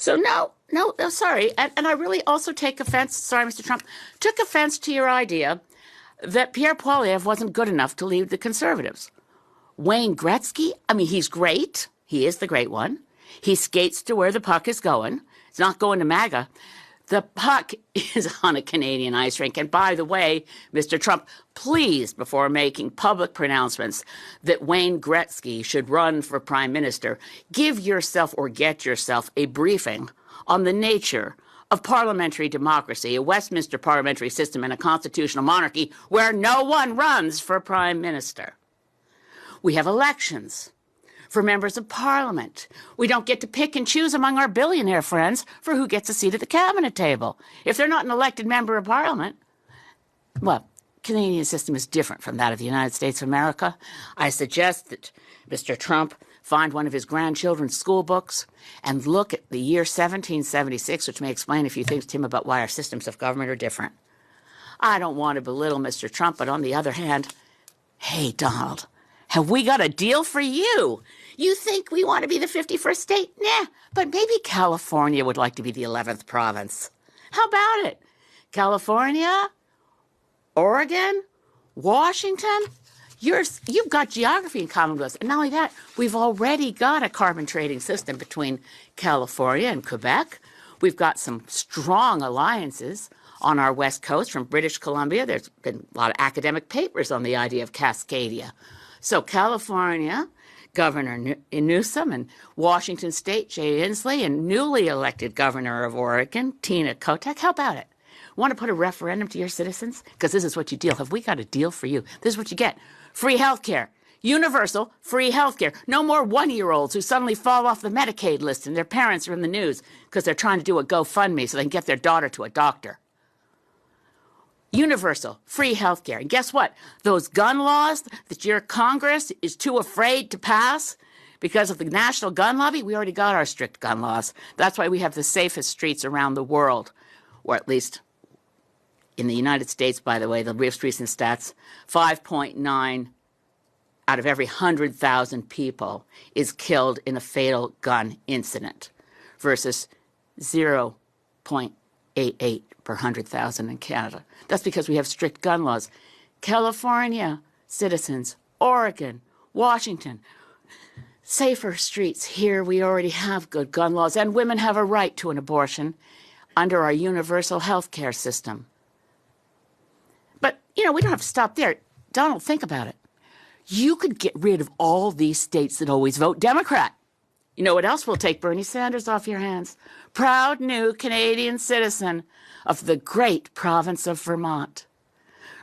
So no, sorry. And I really also take offense, sorry, Mr. Trump, took offense to your idea that Pierre Poilievre wasn't good enough to lead the Conservatives. Wayne Gretzky, I mean, he's great. He is the great one. He skates to where the puck is going. It's not going to MAGA. The puck is on a Canadian ice rink. And by the way, Mr. Trump, please, before making public pronouncements that Wayne Gretzky should run for prime minister, give yourself or get yourself a briefing on the nature of parliamentary democracy, a Westminster parliamentary system, and a constitutional monarchy where no one runs for prime minister. We have elections for members of parliament. We don't get to pick and choose among our billionaire friends for who gets a seat at the cabinet table. If they're not an elected member of parliament, well, Canadian system is different from that of the United States of America. I suggest that Mr. Trump find one of his grandchildren's school books and look at the year 1776, which may explain a few things to him about why our systems of government are different. I don't want to belittle Mr. Trump, but on the other hand, hey, Donald, have we got a deal for you? You think we want to be the 51st state? Nah, but maybe California would like to be the 11th province. How about it? California, Oregon, Washington, you've got geography in common with us. And not only that, we've already got a carbon trading system between California and Quebec. We've got some strong alliances on our west coast from British Columbia. There's been a lot of academic papers on the idea of Cascadia. So California, Governor Newsom, and Washington State, Jay Inslee, and newly elected Governor of Oregon, Tina Kotek. How about it? Want to put a referendum to your citizens? Because this is what you deal. Have we got a deal for you? This is what you get. Free health care. Universal free health care. No more one-year-olds who suddenly fall off the Medicaid list and their parents are in the news because they're trying to do a GoFundMe so they can get their daughter to a doctor. Universal free health care. And guess what? Those gun laws that your Congress is too afraid to pass because of the national gun lobby, we already got our strict gun laws. That's why we have the safest streets around the world, or at least in the United States, by the way, the most recent stats, 5.9 out of every 100,000 people is killed in a fatal gun incident versus 0.88 per 100,000 in Canada. That's because we have strict gun laws. California citizens, Oregon, Washington, safer streets. Here we already have good gun laws, and women have a right to an abortion under our universal health care system. But, we don't have to stop there. Donald, think about it. You could get rid of all these states that always vote Democrat. You know what else will take Bernie Sanders off your hands? Proud new Canadian citizen of the great province of Vermont.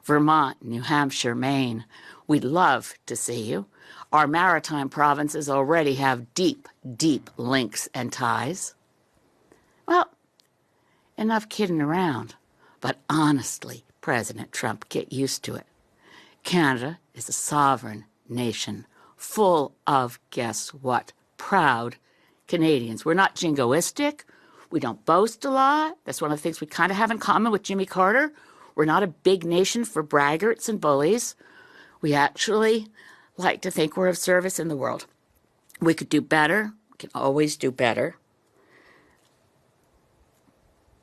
Vermont, New Hampshire, Maine. We'd love to see you. Our maritime provinces already have deep, deep links and ties. Well, enough kidding around. But honestly, President Trump, get used to it. Canada is a sovereign nation full of, guess what, proud Canadians. We're not jingoistic. We don't boast a lot. That's one of the things we kind of have in common with Jimmy Carter. We're not a big nation for braggarts and bullies. We actually like to think we're of service in the world. We could do better. We can always do better.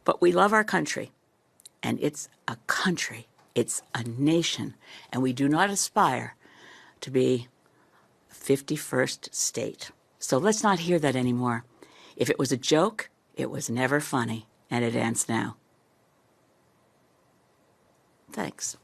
But we love our country. And it's a country. It's a nation. And we do not aspire to be a 51st state. So let's not hear that anymore. If it was a joke, it was never funny, and it ends now. Thanks.